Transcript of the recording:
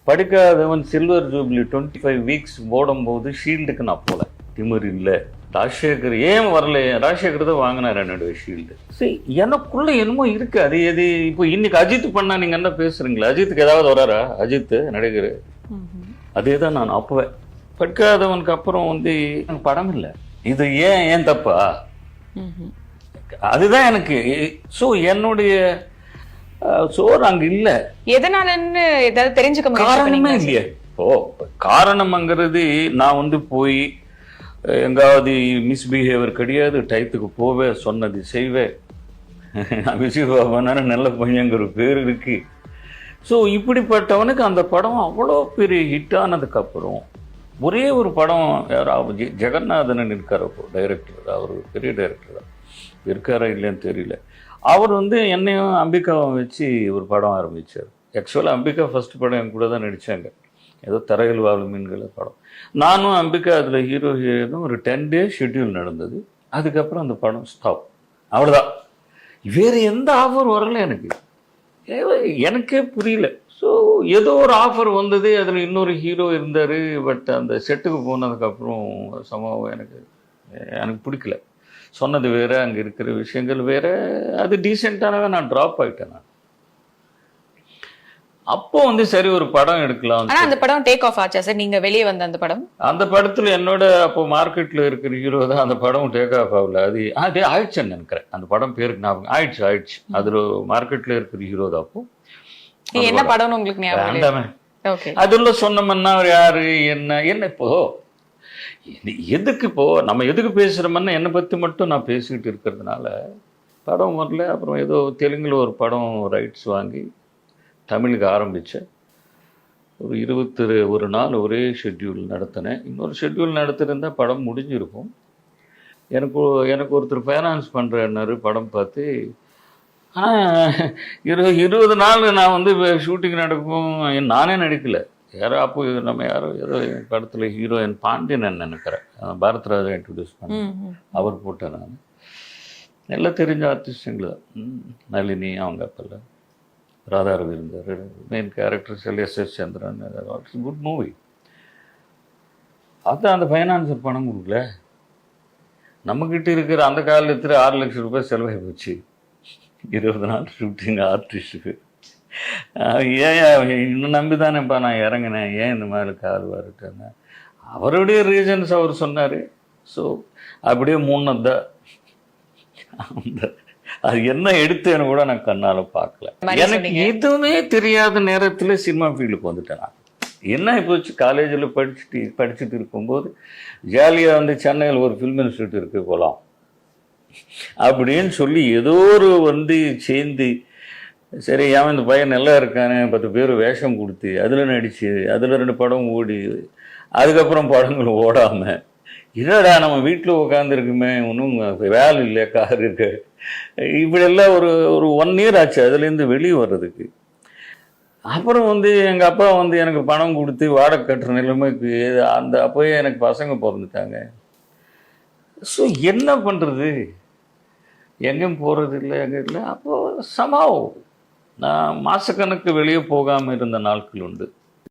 படிக்காதவன் silver jubilee 25 weeks போடும்போது ஷீல்டுக்கு நான் போல. திமிர் இல்லை. ராஜசேகர் ஏன் வரல? ராஜசேகர் தான் வாங்கினார் என்னுடைய ஷீல்டு. சரி, எனக்குள்ள என்னமோ இருக்கு. அது எது இப்போ இன்னைக்கு அஜித் பண்ணா நீங்க என்ன பேசுறீங்களா? அஜித்துக்கு ஏதாவது வராரா? அஜித் நடிகர். அதே தான் நான் அப்பவே படிக்காதவனுக்கு அப்புறம் வந்து எனக்கு படம் இல்லை. இது ஏன் தப்பா? அதுதான் எனக்கு. ஸோ என்னுடைய சோறு அங்க இல்ல. எதனாலன்னு ஏதாவது தெரிஞ்சுக்க காரணமே இல்லையே. ஓ, காரணம்ங்கிறது நான் வந்து போய் எங்காவது மிஸ்பிஹேவியர் கிடையாது. டயத்துக்கு போவேன், சொன்னது செய்வேன். விஜயபாபனா நல்ல பையங்கிற பேர் இருக்கு. ஸோ இப்படிப்பட்டவனுக்கு அந்த படம் அவ்வளோ பெரிய ஹிட் ஆனதுக்கப்புறம் ஒரே ஒரு படம் யாராவது ஜெகநாதன் இருக்கார், டைரக்டர். அவர் பெரிய டைரக்டர் தான், இருக்காரா இல்லைன்னு தெரியல. அவர் வந்து என்னையும் அம்பிகாவை வச்சு ஒரு படம் ஆரம்பித்தார். ஆக்சுவலாக அம்பிகா ஃபர்ஸ்ட் படம் என் கூட தான் நடித்தாங்க. ஏதோ தரையில் வாழும் மீன்கள் படம். நானும் அம்பிகா அதில் ஹீரோயினும் ஒரு 10 days ஷெட்யூல் நடந்தது. அதுக்கப்புறம் அந்த படம் ஸ்டாப். அவ்வளோதான். வேறு எந்த ஆஃபர் வரல எனக்கு. எனக்கே புரியல. ஸோ ஏதோ ஒரு ஆஃபர் வந்தது, அதில் இன்னொரு ஹீரோ இருந்தார். பட் அந்த செட்டுக்கு போனதுக்கப்புறம் சம்பவம் எனக்கு பிடிக்கல. சொன்னது வேறு, அங்கே இருக்கிற விஷயங்கள் வேறு. அது டீசெண்டானவே நான் ட்ராப் ஆகிட்டேன். நான் அப்போ வந்து சரி ஒரு படம் எடுக்கலாம். அந்த படம் டேக் ஆஃப் ஆச்சா சார்? நீங்க வெளியே வந்த அந்த படம், அந்த படத்துல என்னோட அப்போ மார்க்கெட்ல இருக்கிற ஹீரோ தான். அந்த படம் டேக் ஆஃப் ஆகல. அது ஆயிடுச்சுன்னு நினைக்கிறேன். அந்த படம் பேருக்கு ஞாபகம் ஆயிடுச்சு. அதுல மார்க்கெட்ல இருக்கிற ஹீரோ தான். அப்போ என்ன படம் உங்களுக்கு ஞாபகம்? அதுல சொன்னோம்னா யாரு என்ன இப்போ எதுக்கு இப்போ நம்ம எதுக்கு பேசுறோம்னா என்னை பத்தி மட்டும் நான் பேசிக்கிட்டு இருக்கிறதுனால படம் வரல. அப்புறம் ஏதோ தெலுங்குல ஒரு படம் ரைட்ஸ் வாங்கி தமிழுக்கு ஆரம்பித்தேன். ஒரு 21 நாள் ஒரே ஷெட்யூல் நடத்தினேன். இன்னொரு ஷெட்யூல் நடத்திருந்தால் படம் முடிஞ்சிருக்கும். எனக்கு ஒருத்தர் ஃபைனான்ஸ் பண்ணுறாரு படம் பார்த்து. ஆனால் 20 நாள் நான் வந்து ஷூட்டிங் நடக்கும். நானே நடிக்கலை. அப்போ நம்ம ஏதோ படத்தில் ஹீரோயின் பாண்டியன் நினைக்கிறேன், பாரத்ராஜா இன்ட்ரடியூஸ் பண்ணேன். அவர் போட்டேன். நான் நல்லா தெரிஞ்ச ஆர்டிஸ்டுங்களு தான். நளினி அவங்க அப்பெல்லாம், ராதா ரவி இருந்தார். Main characters S Chandran. Good movie. அதான் அந்த ஃபைனான்சர் பணம் கொடுக்கல. நம்மக்கிட்ட இருக்கிற அந்த காலத்தில் 6 லட்சம் ரூபாய் செலவாகி போச்சு 20 நாள் ஷூட்டிங் ஆர்டிஸ்ட்டுக்கு. இன்னும் நம்பி தானேப்பா நான் இறங்கினேன். ஏன் இந்த மாதிரி கால் வரட்டேன்னு அவருடைய ரீசன்ஸ் அவர் சொன்னார். ஸோ அப்படியே மூணதான் அது என்ன எடுத்தேன்னு கூட நான் கண்ணால் பார்க்கல. எனக்கு எதுவுமே தெரியாத நேரத்தில் சினிமா ஃபீல்டுக்கு வந்துட்டேன். நான் என்ன இப்போ காலேஜில் படிச்சுட்டு இருக்கும்போது ஜாலியாக வந்து சென்னையில் ஒரு ஃபில்ம் இன்ஸ்டியூட் இருக்கு போகலாம் அப்படின்னு சொல்லி ஏதோ ஒரு வந்து சேர்ந்து, சரி ஏன் இந்த பையன் நல்லா இருக்கானே 10 பேர் வேஷம் கொடுத்து அதில் நடிச்சு அதில் 2 படம் ஓடி, அதுக்கப்புறம் படங்கள் ஓடாமல் இல்லைடா நம்ம வீட்டில் உட்காந்துருக்குமே, ஒன்றும் வேலை இல்லை, கார் இருக்கு, இப்படியெல்லாம் ஒரு 1 year ஆச்சு அதுலேருந்து வெளியே வர்றதுக்கு. அப்புறம் வந்து எங்கள் அப்பா வந்து எனக்கு பணம் கொடுத்து வாடகை கட்டுற நிலைமைக்கு அப்போயே எனக்கு பசங்க பிறந்துட்டாங்க. ஸோ என்ன பண்ணுறது? எங்கேயும் போகிறது இல்லை, எங்கே இல்லை. அப்போது சமாவும் நான் மாதக்கணக்கு வெளியே போகாமல் இருந்த நாட்கள் உண்டு.